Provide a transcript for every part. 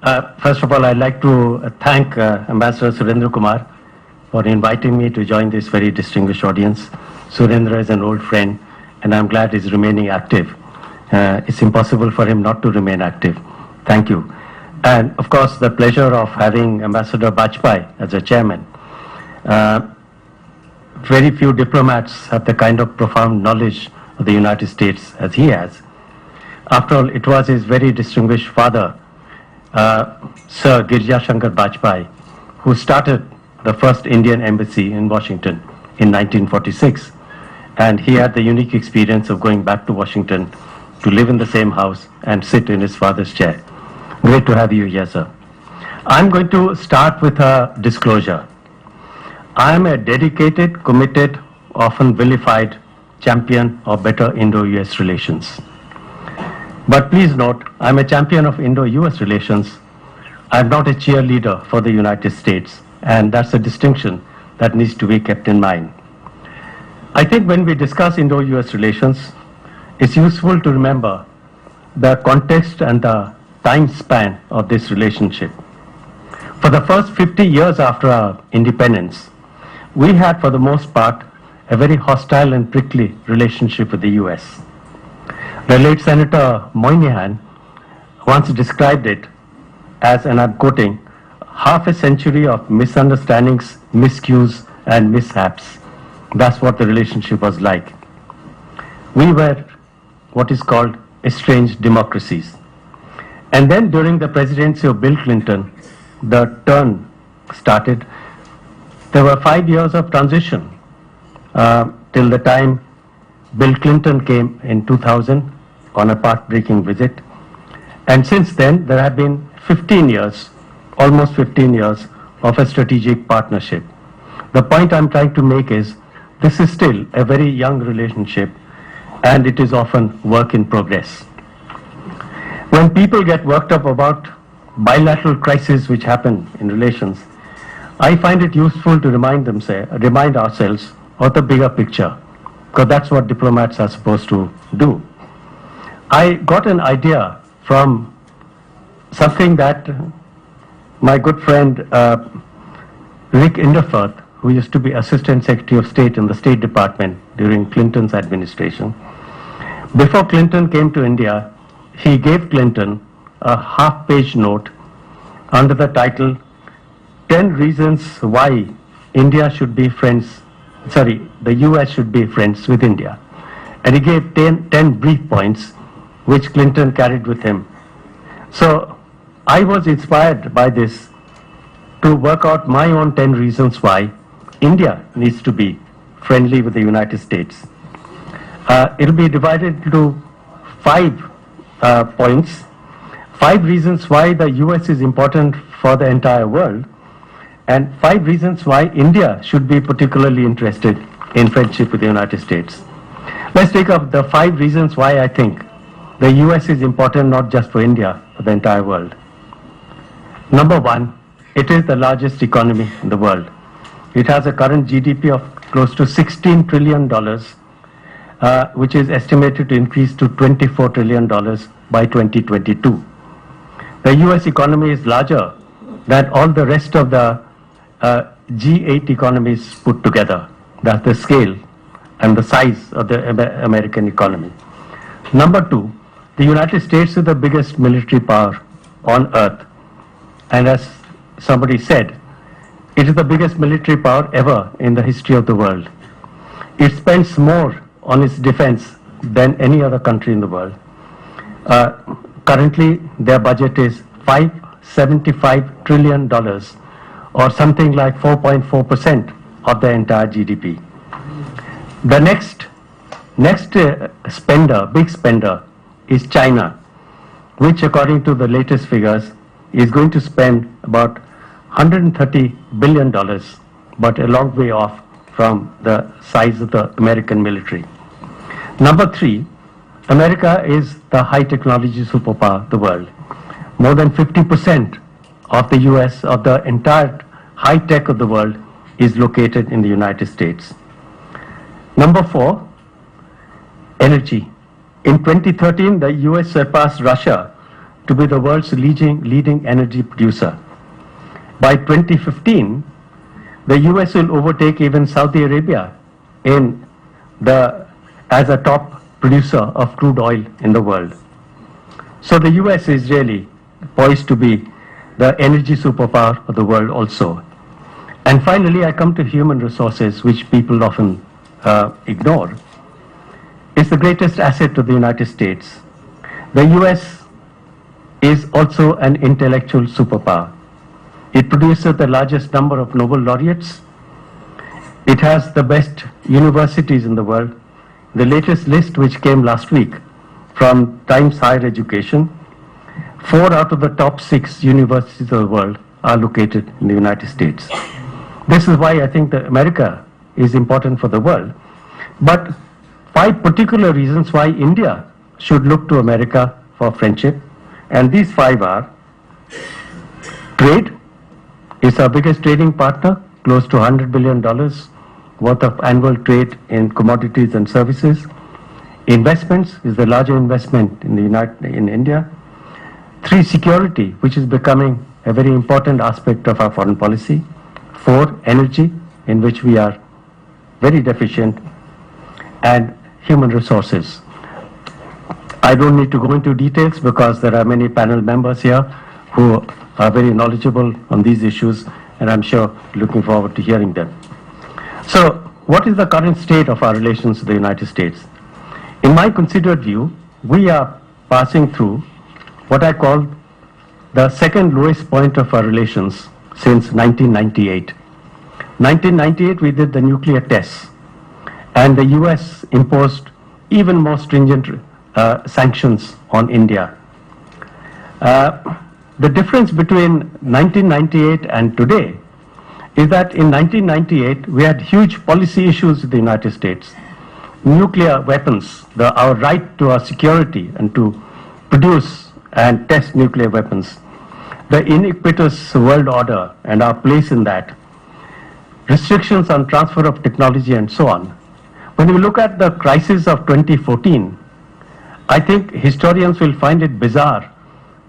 First of all, I'd like to thank Ambassador Surendra Kumar for inviting me to join this very distinguished audience. Surendra is an old friend, and I'm glad he's remaining active. It's impossible for him not to remain active. Thank you. And of course, the pleasure of having Ambassador Bajpai as a chairman. Very few diplomats have the kind of profound knowledge of the United States as he has. After all, it was his very distinguished father, Sir Girja Shankar Bajpai, who started the first Indian embassy in Washington in 1946. And he had the unique experience of going back to Washington to live in the same house and sit in his father's chair. Great to have you here, sir. I'm going to start with a disclosure. I am a dedicated, committed, often vilified champion of better Indo-US relations. But please note, I'm a champion of Indo-US relations. I'm not a cheerleader for the United States, and that's a distinction that needs to be kept in mind. I think when we discuss Indo-US relations, it's useful to remember the context and the time span of this relationship. For the first 50 years after our independence, we had, for the most part, a very hostile and prickly relationship with the US. The late Senator Moynihan once described it as, and I'm quoting, half a century of misunderstandings, miscues, and mishaps. That's what the relationship was like. We were what is called estranged democracies. And then during the presidency of Bill Clinton, the turn started. There were 5 years of transition till the time Bill Clinton came in 2000 on a path-breaking visit. And since then, there have been 15 years, almost 15 years, of a strategic partnership. The point I'm trying to make is, this is still a very young relationship, and it is often work in progress. When people get worked up about bilateral crises which happen in relations, I find it useful to remind ourselves of the bigger picture, because that's what diplomats are supposed to do. I got an idea from something that my good friend Rick Inderfurth, who used to be Assistant Secretary of State in the State Department during Clinton's administration. Before Clinton came to India, he gave Clinton a half-page note under the title 10 reasons why India should be the US should be friends with India. And he gave 10 brief points which Clinton carried with him. So I was inspired by this to work out my own 10 reasons why India needs to be friendly with the United States. It'll be divided into 5 points. 5 reasons why the US is important for the entire world, and 5 reasons why India should be particularly interested in friendship with the United States. Let's take up the 5 reasons why I think the US is important not just for India, but the entire world. Number 1, it is the largest economy in the world. It has a current GDP of close to $16 trillion, which is estimated to increase to $24 trillion by 2022. The US economy is larger than all the rest of the G8 economies put together. That's the scale and the size of the American economy. Number 2, the United States is the biggest military power on earth. And as somebody said, it is the biggest military power ever in the history of the world. It spends more on its defense than any other country in the world. Currently, their budget is $575 trillion, or something like 4.4% of the entire GDP. The next big spender is China, which according to the latest figures is going to spend about $130 billion, but a long way off from the size of the American military. Number 3, America is the high technology superpower of the world. More than 50% of the US, of the entire high tech of the world, is located in the United States. Number 4, energy. In 2013, the US surpassed Russia to be the world's leading energy producer. By 2015, the US will overtake even Saudi Arabia as a top producer of crude oil in the world. So the US is really poised to be the energy superpower of the world also. And finally, I come to human resources, which people often ignore. It's the greatest asset to the United States. The US is also an intellectual superpower. It produces the largest number of Nobel laureates. It has the best universities in the world. The latest list, which came last week from Times Higher Education, 4 out of the top 6 universities of the world are located in the United States. This is why I think that America is important for the world. But 5 particular reasons why India should look to America for friendship, and these 5 are: trade is our biggest trading partner, close to $100 billion worth of annual trade in commodities and services. Investments is the largest investment in India. 3, security, which is becoming a very important aspect of our foreign policy. 4, energy, in which we are very deficient. And human resources. I don't need to go into details because there are many panel members here who are very knowledgeable on these issues, and I'm sure looking forward to hearing them. So, what is the current state of our relations with the United States? In my considered view, we are passing through what I call the second lowest point of our relations since 1998. 1998, we did the nuclear tests, and the US imposed even more stringent sanctions on India. The difference between 1998 and today is that in 1998 we had huge policy issues with the United States. Nuclear weapons, our right to our security and to produce and test nuclear weapons, the iniquitous world order and our place in that, restrictions on transfer of technology and so on. When you look at the crisis of 2014, I think historians will find it bizarre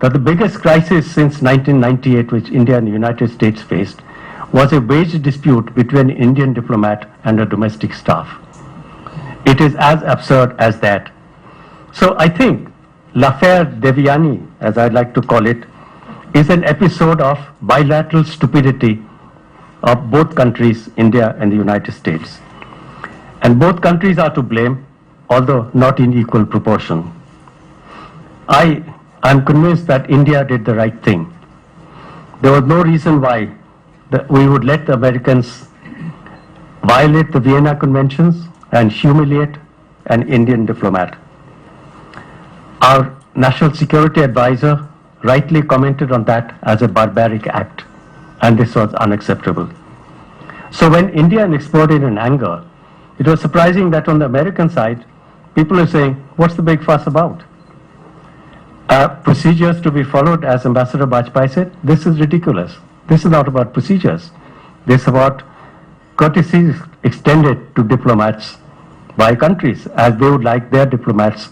that the biggest crisis since 1998 which India and the United States faced was a wage dispute between an Indian diplomat and a domestic staff. It is as absurd as that. So I think l'affaire Devyani, as I'd like to call it, is an episode of bilateral stupidity of both countries, India and the United States. And both countries are to blame, although not in equal proportion. I am convinced that India did the right thing. There was no reason why we would let the Americans violate the Vienna Conventions and humiliate an Indian diplomat. Our National Security Advisor rightly commented on that as a barbaric act, and this was unacceptable. So when India exploded in anger, it was surprising that on the American side, people are saying, what's the big fuss about? Procedures to be followed, as Ambassador Bajpai said, this is ridiculous. This is not about procedures. This is about courtesy extended to diplomats by countries as they would like their diplomats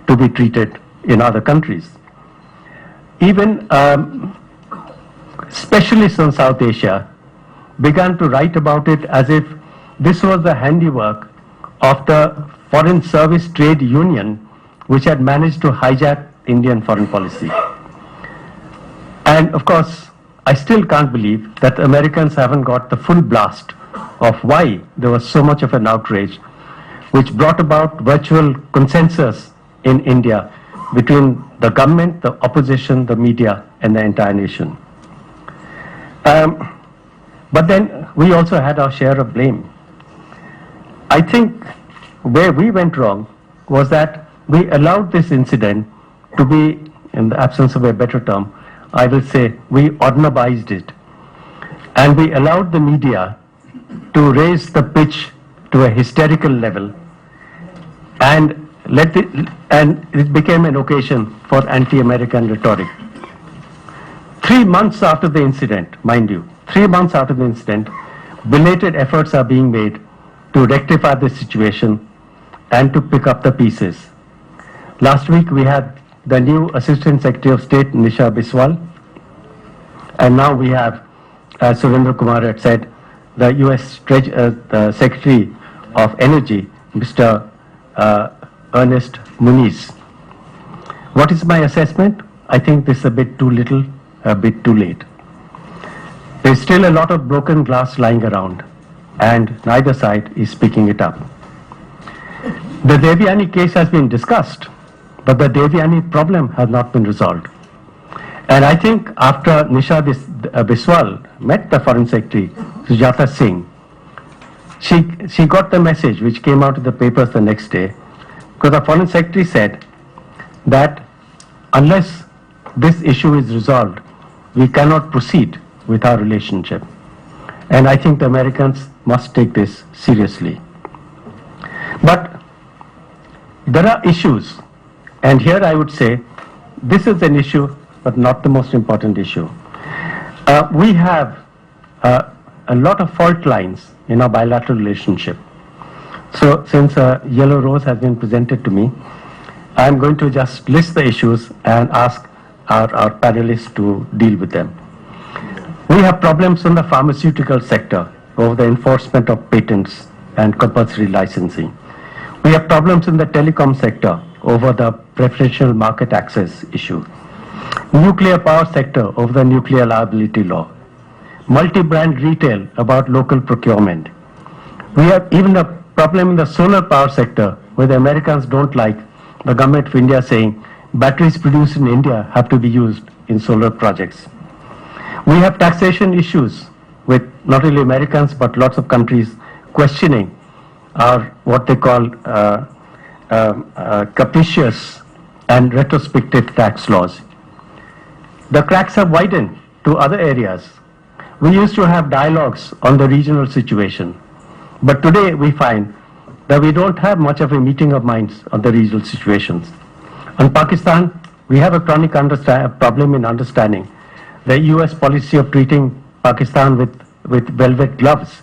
to be treated in other countries. Even specialists on South Asia began to write about it as if this was the handiwork of the Foreign Service Trade Union, which had managed to hijack Indian foreign policy. And of course, I still can't believe that Americans haven't got the full blast of why there was so much of an outrage, which brought about virtual consensus in India between the government, the opposition, the media, and the entire nation. But then we also had our share of blame. I think where we went wrong was that we allowed this incident to be, in the absence of a better term, I will say we ornamized it. And we allowed the media to raise the pitch to a hysterical level, and it became an occasion for anti-American rhetoric. 3 months after the incident, mind you, 3 months after the incident, belated efforts are being made to rectify the situation and to pick up the pieces. Last week we had the new Assistant Secretary of State, Nisha Biswal. And now we have, as Surendra Kumar had said, the U.S. the Secretary of Energy, Mr. Ernest Moniz. What is my assessment? I think this is a bit too little, a bit too late. There's still a lot of broken glass lying around, and neither side is picking it up. The Devyani case has been discussed, but the Devyani problem has not been resolved. And I think after Nisha Biswal met the Foreign Secretary, Sujata Singh, she got the message which came out in the papers the next day, because the Foreign Secretary said that unless this issue is resolved, we cannot proceed with our relationship. And I think the Americans must take this seriously. But there are issues, and here I would say this is an issue, but not the most important issue. We have a lot of fault lines in our bilateral relationship. So since a yellow rose has been presented to me, I'm going to just list the issues and ask our panelists to deal with them. We have problems in the pharmaceutical sector over the enforcement of patents and compulsory licensing. We have problems in the telecom sector over the preferential market access issue. Nuclear power sector over the nuclear liability law. Multi-brand retail about local procurement. We have even a problem in the solar power sector where the Americans don't like the government of India saying batteries produced in India have to be used in solar projects. We have taxation issues with not only Americans but lots of countries questioning our what they call capricious and retrospective tax laws. The cracks have widened to other areas. We used to have dialogues on the regional situation, but today we find that we don't have much of a meeting of minds on the regional situations. On Pakistan, we have a chronic problem in understanding the US policy of treating Pakistan with velvet gloves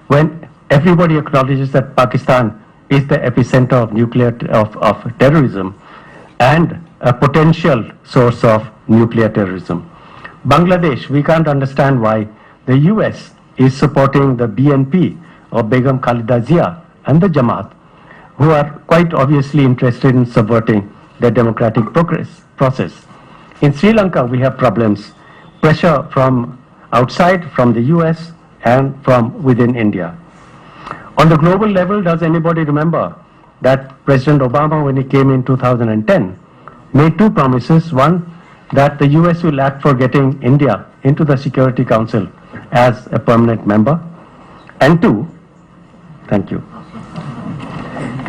when everybody acknowledges that Pakistan is the epicenter of terrorism and a potential source of nuclear terrorism. Bangladesh, we can't understand why the US is supporting the BNP of Begum Khalida Zia and the Jamaat, who are quite obviously interested in subverting the democratic process. In Sri Lanka, we have problems, pressure from outside, from the US and from within India. On the global level, does anybody remember that President Obama, when he came in 2010, made two promises. One, that the US will act for getting India into the Security Council as a permanent member. And two, thank you,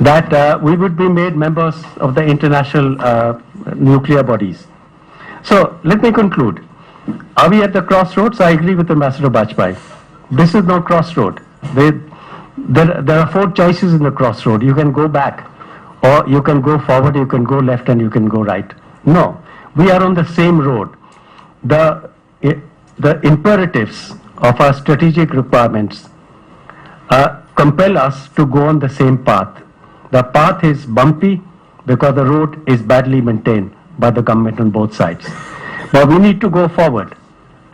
that we would be made members of the international nuclear bodies. So let me conclude. Are we at the crossroads? I agree with Ambassador Bajpai. This is no crossroad. There are four choices in the crossroad. You can go back, or you can go forward, you can go left, and you can go right. No, we are on the same road. The imperatives of our strategic requirements compel us to go on the same path. The path is bumpy because the road is badly maintained by the government on both sides. But we need to go forward,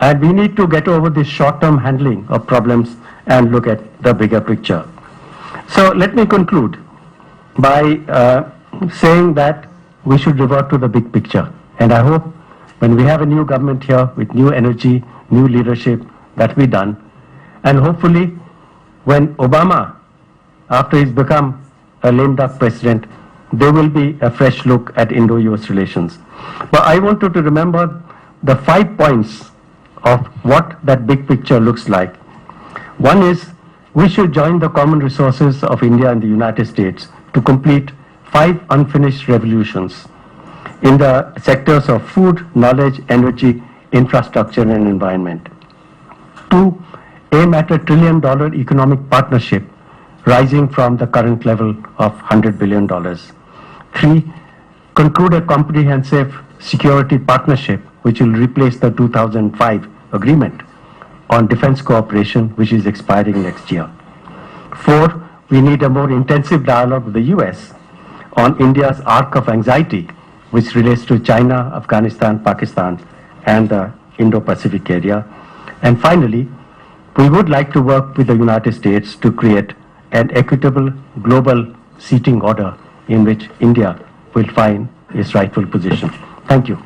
and we need to get over this short-term handling of problems and look at the bigger picture. So let me conclude by saying that we should revert to the big picture. And I hope when we have a new government here with new energy, new leadership, that will be done. And hopefully when Obama, after he's become a lame duck president, there will be a fresh look at Indo-US relations. But I want you to remember the 5 points of what that big picture looks like. One is, we should join the common resources of India and the United States to complete 5 unfinished revolutions in the sectors of food, knowledge, energy, infrastructure, and environment. 2, aim at $1 trillion economic partnership rising from the current level of $100 billion. 3, conclude a comprehensive security partnership which will replace the 2005 agreement on defense cooperation, which is expiring next year. 4, we need a more intensive dialogue with the US on India's arc of anxiety which relates to China, Afghanistan, Pakistan, and the Indo-Pacific area. And finally, we would like to work with the United States to create an equitable global seating order in which India will find its rightful position. Thank you.